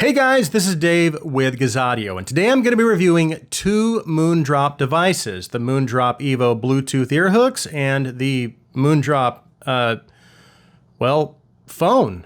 Hey guys, this is Dave with Gazaudio, and today I'm going to be reviewing two Moondrop devices, the Moondrop Evo Bluetooth ear hooks and the Moondrop, phone.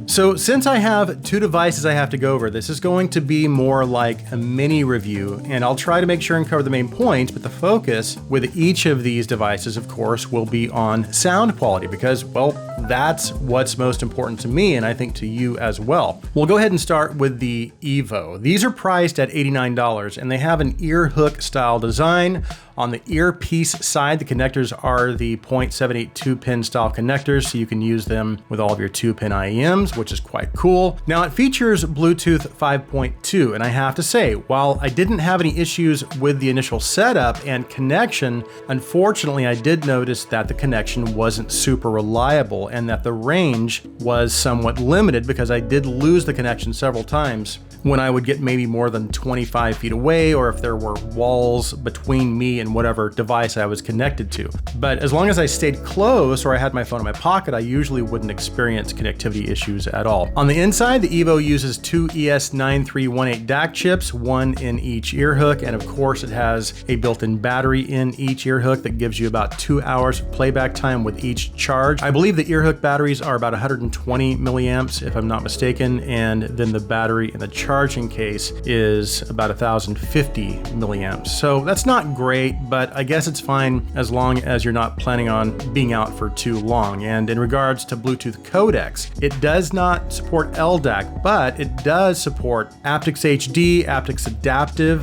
So since I have two devices I have to go over, this is going to be more like a mini review, and I'll try to make sure and cover the main points, but the focus with each of these devices, of course, will be on sound quality because, well, that's what's most important to me and I think to you as well. We'll go ahead and start with the Evo. These are priced at $89 and they have an ear hook style design. On the earpiece side, the connectors are the 0.782 pin style connectors, so you can use them with all of your 2-pin IEMs, which is quite cool. Now it features Bluetooth 5.2, and I have to say, while I didn't have any issues with the initial setup and connection, unfortunately I did notice that the connection wasn't super reliable and that the range was somewhat limited because I did lose the connection several times when I would get maybe more than 25 feet away, or if there were walls between me and whatever device I was connected to. But as long as I stayed close or I had my phone in my pocket, I usually wouldn't experience connectivity issues at all. On the inside, the Evo uses two ES9318 DAC chips, one in each ear hook, and of course it has a built-in battery in each ear hook that gives you about 2 hours of playback time with each charge. I believe the ear hook batteries are about 120 milliamps if I'm not mistaken, and then the battery in the charging case is about 1050 milliamps. So that's not great, but I guess it's fine as long as you're not planning on being out for too long. And in regards to Bluetooth codecs, it does not support LDAC, but it does support aptX HD, aptX Adaptive,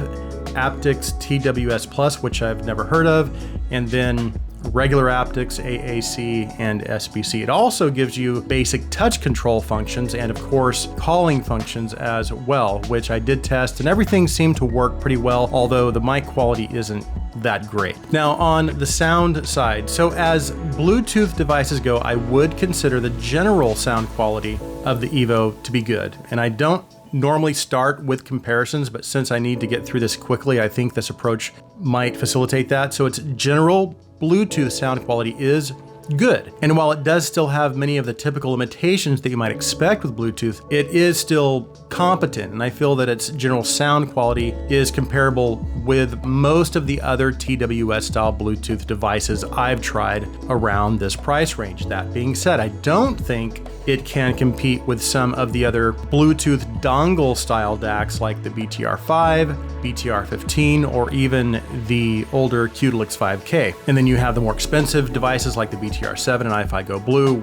aptX TWS Plus, which I've never heard of, and then regular aptX, AAC, and SBC. It also gives you basic touch control functions and of course calling functions as well, which I did test and everything seemed to work pretty well, although the mic quality isn't that great. Now on the sound side, so as Bluetooth devices go, I would consider the general sound quality of the Evo to be good. And I don't normally start with comparisons, but since I need to get through this quickly, I think this approach might facilitate that. So its general Bluetooth sound quality is good. And while it does still have many of the typical limitations that you might expect with Bluetooth, it is still competent. And I feel that its general sound quality is comparable with most of the other TWS style Bluetooth devices I've tried around this price range. That being said, I don't think it can compete with some of the other Bluetooth dongle style DACs like the BTR5, BTR15, or even the older Qdelix 5K. And then you have the more expensive devices like the BTR7 and iFi Go Blue,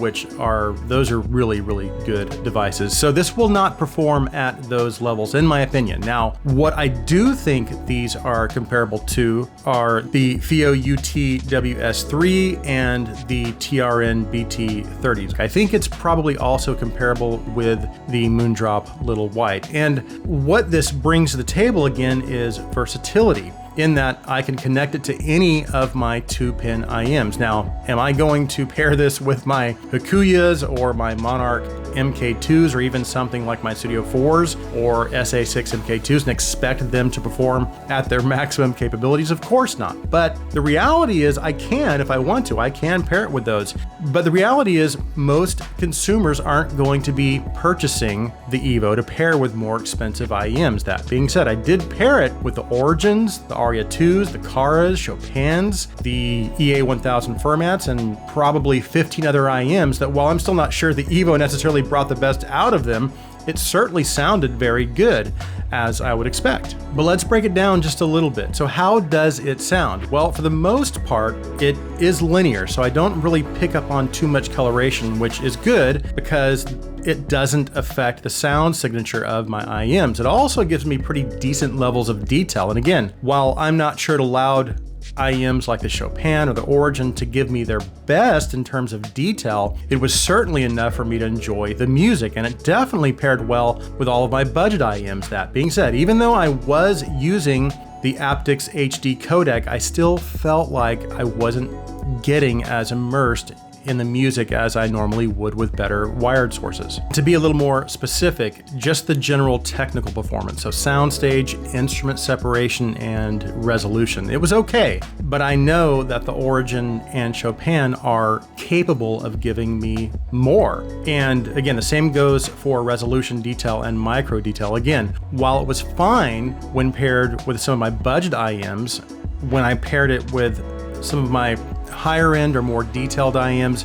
those are really, really good devices. So this will not perform at those levels in my opinion. Now, what I do think these are comparable to are the FIO UT-WS3 and the TRN BT30s. I think it's probably also comparable with the Moondrop Little White. And what this brings to the table again is versatility, in that I can connect it to any of my 2-pin IEMs. Now, am I going to pair this with my Hakuyas or my Monarch MK2s or even something like my Studio 4s or SA6 MK2s and expect them to perform at their maximum capabilities? Of course not. But the reality is I can, if I want to, I can pair it with those. But the reality is most consumers aren't going to be purchasing the Evo to pair with more expensive IEMs. That being said, I did pair it with the Origins, the Aria 2s, the Karas, Chopins, the EA1000 formats, and probably 15 other IEMs that, while I'm still not sure the Evo necessarily brought the best out of them, it certainly sounded very good, as I would expect. But let's break it down just a little bit. So how does it sound? Well, for the most part, it is linear, so I don't really pick up on too much coloration, which is good because it doesn't affect the sound signature of my IEMs. It also gives me pretty decent levels of detail. And again, while I'm not sure it allowed IEMs like the Chopin or the Origin to give me their best in terms of detail, it was certainly enough for me to enjoy the music, and it definitely paired well with all of my budget IEMs. That being said, even though I was using the aptX HD codec, I still felt like I wasn't getting as immersed in the music as I normally would with better wired sources. To be a little more specific, just the general technical performance, so soundstage, instrument separation, and resolution. It was okay, but I know that the Origin and Chopin are capable of giving me more. And again, the same goes for resolution, detail, and micro detail. Again, while it was fine when paired with some of my budget IEMs, when I paired it with some of my higher end or more detailed IEMs,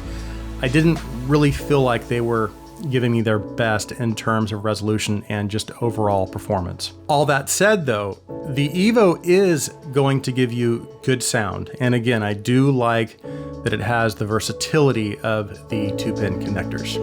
I didn't really feel like they were giving me their best in terms of resolution and just overall performance. All that said though, the Evo is going to give you good sound. And again, I do like that it has the versatility of the 2-pin connectors.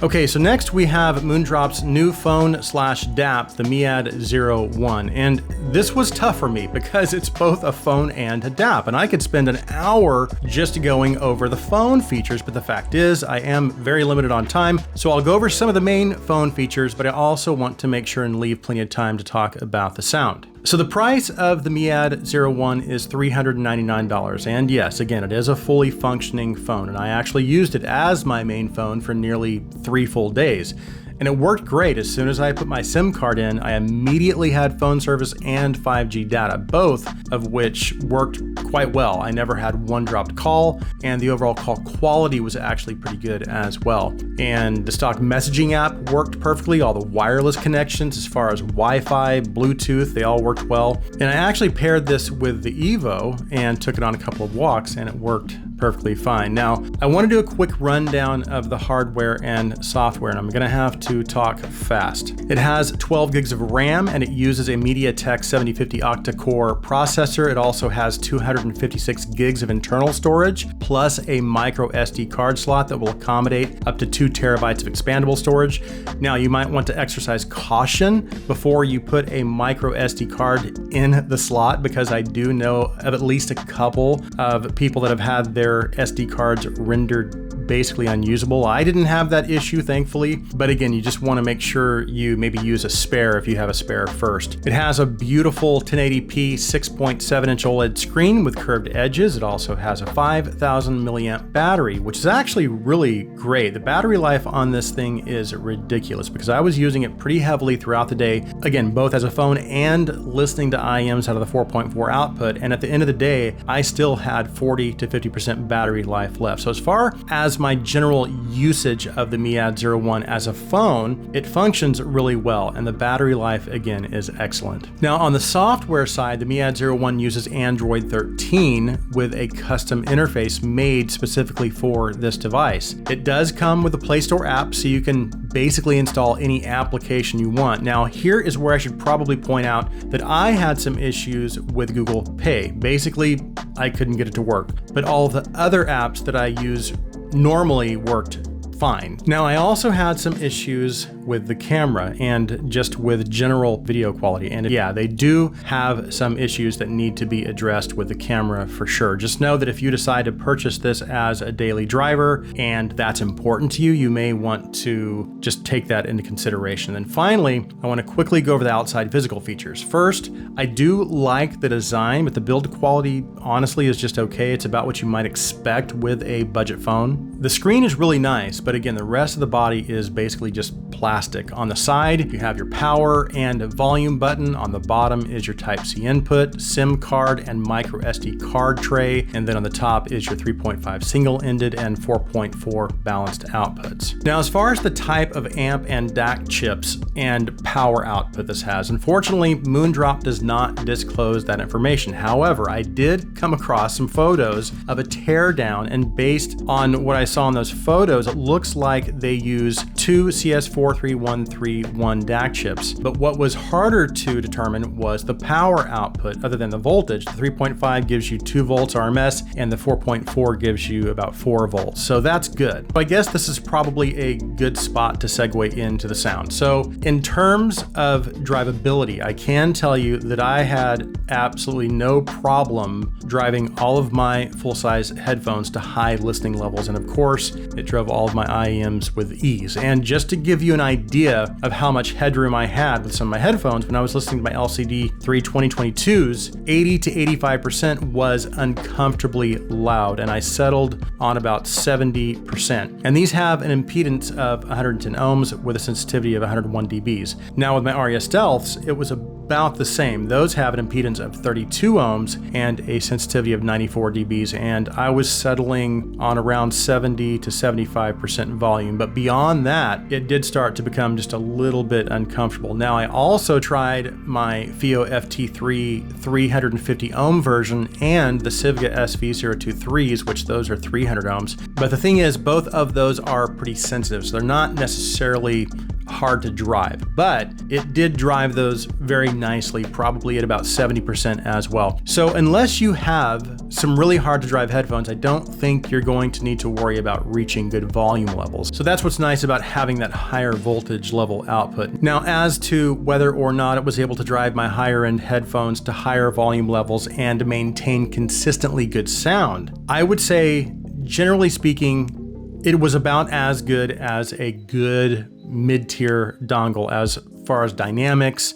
Okay, so next we have Moondrop's new phone/DAP, the Miad01. And this was tough for me because it's both a phone and a DAP, and I could spend an hour just going over the phone features, but the fact is I am very limited on time, so I'll go over some of the main phone features, but I also want to make sure and leave plenty of time to talk about the sound. So the price of the Miad01 is $399, and yes, again, it is a fully functioning phone, and I actually used it as my main phone for nearly 3 full days. And it worked great. As soon as I put my SIM card in, I immediately had phone service and 5G data, both of which worked quite well. I never had one dropped call, and the overall call quality was actually pretty good as well. And the stock messaging app worked perfectly. All the wireless connections as far as Wi-Fi, Bluetooth, they all worked well. And I actually paired this with the Evo and took it on a couple of walks, and it worked perfectly fine. Now, I want to do a quick rundown of the hardware and software, and I'm going to have to talk fast. It has 12 gigs of RAM, and it uses a MediaTek 7050 octa-core processor. It also has 256 gigs of internal storage, plus a micro SD card slot that will accommodate up to 2 terabytes of expandable storage. Now, you might want to exercise caution before you put a micro SD card in the slot, because I do know of at least a couple of people that have had their SD cards rendered basically unusable. I didn't have that issue, thankfully, but again, you just want to make sure you maybe use a spare if you have a spare first. It has a beautiful 1080p 6.7-inch OLED screen with curved edges. It also has a 5,000 milliamp battery, which is actually really great. The battery life on this thing is ridiculous because I was using it pretty heavily throughout the day, again, both as a phone and listening to IEMs out of the 4.4 output, and at the end of the day, I still had 40 to 50% battery life left. So as far as my general usage of the Miad01 as a phone, it functions really well, and the battery life again is excellent. Now on the software side, the Miad01 uses Android 13 with a custom interface made specifically for this device. It does come with a Play Store app, so you can basically install any application you want. Now here is where I should probably point out that I had some issues with Google Pay. Basically, I couldn't get it to work, but all the other apps that I use normally worked fine. Now, I also had some issues with the camera and just with general video quality. And yeah, they do have some issues that need to be addressed with the camera for sure. Just know that if you decide to purchase this as a daily driver and that's important to you, you may want to just take that into consideration. And finally, I want to quickly go over the outside physical features. First, I do like the design, but the build quality honestly is just okay. It's about what you might expect with a budget phone. The screen is really nice, but again, the rest of the body is basically just plastic. On the side, you have your power and volume button. On the bottom is your Type-C input, SIM card, and micro SD card tray. And then on the top is your 3.5 single-ended and 4.4 balanced outputs. Now, as far as the type of amp and DAC chips and power output this has, unfortunately, Moondrop does not disclose that information. However, I did come across some photos of a teardown, and based on what I saw in those photos, it looks like they use two CS43131 DAC chips. But what was harder to determine was the power output other than the voltage. The 3.5 gives you 2 volts RMS and the 4.4 gives you about 4 volts. So that's good. So I guess this is probably a good spot to segue into the sound. So in terms of drivability, I can tell you that I had absolutely no problem driving all of my full-size headphones to high listening levels. And of course, it drove all of my IEMs with ease. And just to give you an idea of how much headroom I had with some of my headphones, when I was listening to my LCD3 2022s, 80 to 85% was uncomfortably loud, and I settled on about 70%. And these have an impedance of 110 ohms with a sensitivity of 101 dBs. Now with my RES Stealths, it was about the same. Those have an impedance of 32 ohms and a sensitivity of 94 dBs, and I was settling on around 70 to 75% volume. But beyond that, it did start to become just a little bit uncomfortable. Now, I also tried my FIO FT3 350 ohm version and the Civica SV023s, which those are 300 ohms. But the thing is, both of those are pretty sensitive, so they're not necessarily hard to drive, but it did drive those very nicely, probably at about 70% as well. So unless you have some really hard to drive headphones, I don't think you're going to need to worry about reaching good volume levels. So that's what's nice about having that higher voltage level output. Now, as to whether or not it was able to drive my higher end headphones to higher volume levels and maintain consistently good sound, I would say, generally speaking, it was about as good as a good mid-tier dongle as far as dynamics,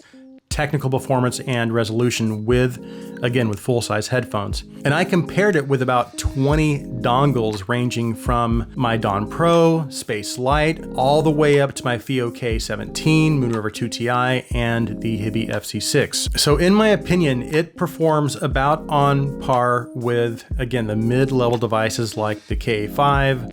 technical performance, and resolution with full-size headphones. And I compared it with about 20 dongles ranging from my Dawn Pro, Space Lite, all the way up to my FIO K17, Moonrop 2 Ti, and the Hibby FC6. So in my opinion, it performs about on par with, again, the mid-level devices like the K5,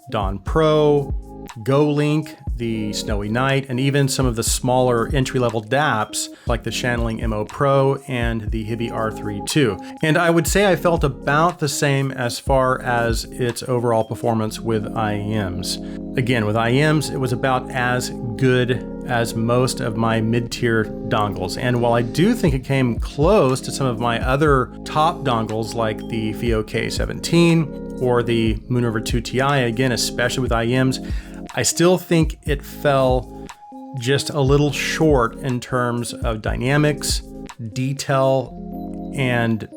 Dawn Pro, GoLink, the Snowy Night, and even some of the smaller entry-level DAPs like the Channeling MO Pro and the Hibby R3 II. And I would say I felt about the same as far as its overall performance with IEMs. Again, with IEMs, it was about as good as most of my mid-tier dongles. And while I do think it came close to some of my other top dongles like the FIO K17 or the Moonrop 2 Ti, again, especially with IEMs, I still think it fell just a little short in terms of dynamics, detail, and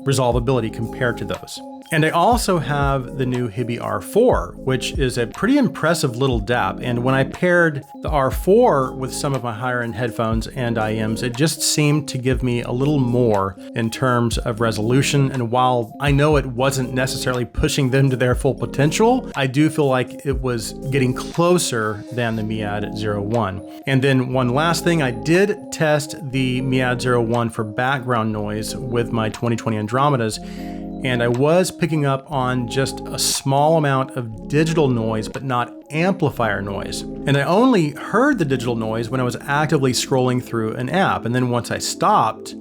resolvability compared to those. And I also have the new Hibby R4, which is a pretty impressive little DAP. And when I paired the R4 with some of my higher end headphones and IEMs, it just seemed to give me a little more in terms of resolution. And while I know it wasn't necessarily pushing them to their full potential, I do feel like it was getting closer than the Miad01. And then one last thing, I did test the Miad01 for background noise with my 2020 Andromedas, and I was picking up on just a small amount of digital noise, but not amplifier noise. And I only heard the digital noise when I was actively scrolling through an app. And then once I stopped,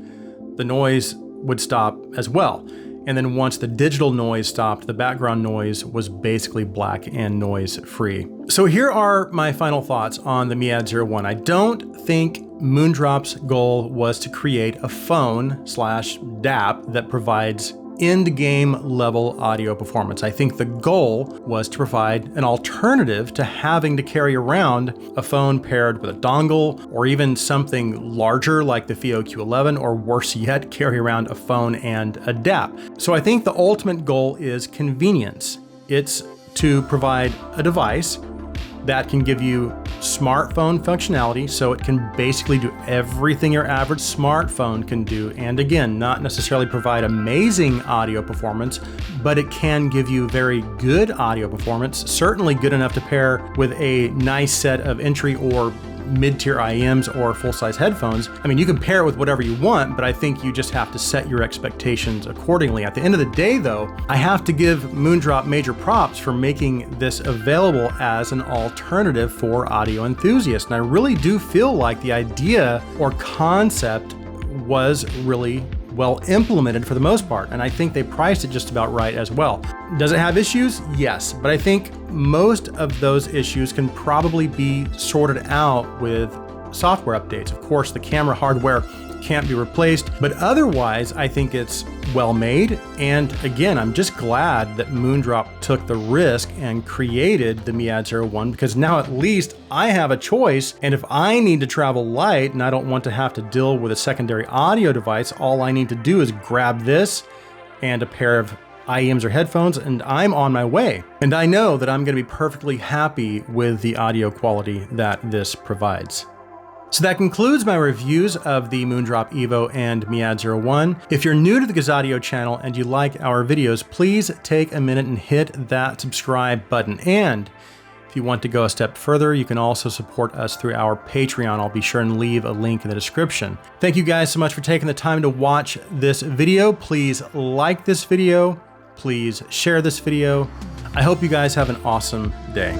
the noise would stop as well. And then once the digital noise stopped, the background noise was basically black and noise free. So here are my final thoughts on the Miad01. I don't think Moondrop's goal was to create a phone/DAP that provides end game level audio performance. I think the goal was to provide an alternative to having to carry around a phone paired with a dongle, or even something larger like the FiiO Q11, or worse yet, carry around a phone and a DAP. So I think the ultimate goal is convenience. It's to provide a device that can give you smartphone functionality, so it can basically do everything your average smartphone can do. And again, not necessarily provide amazing audio performance, but it can give you very good audio performance, certainly good enough to pair with a nice set of entry or mid-tier IEMs or full-size headphones. I mean, you can pair it with whatever you want, but I think you just have to set your expectations accordingly. At the end of the day, though, I have to give Moondrop major props for making this available as an alternative for audio enthusiasts. And I really do feel like the idea or concept was really well implemented for the most part, and I think they priced it just about right as well. Does it have issues? Yes, but I think most of those issues can probably be sorted out with software updates. Of course, the camera hardware can't be replaced, but otherwise I think it's well made. And again, I'm just glad that Moondrop took the risk and created the Miad01, because now at least I have a choice. And if I need to travel light and I don't want to have to deal with a secondary audio device, all I need to do is grab this and a pair of IEMs or headphones, and I'm on my way. And I know that I'm going to be perfectly happy with the audio quality that this provides. So that concludes my reviews of the Moondrop Evo and Miad01. If you're new to the Gazaudio channel and you like our videos, please take a minute and hit that subscribe button. And if you want to go a step further, you can also support us through our Patreon. I'll be sure and leave a link in the description. Thank you guys so much for taking the time to watch this video. Please like this video. Please share this video. I hope you guys have an awesome day.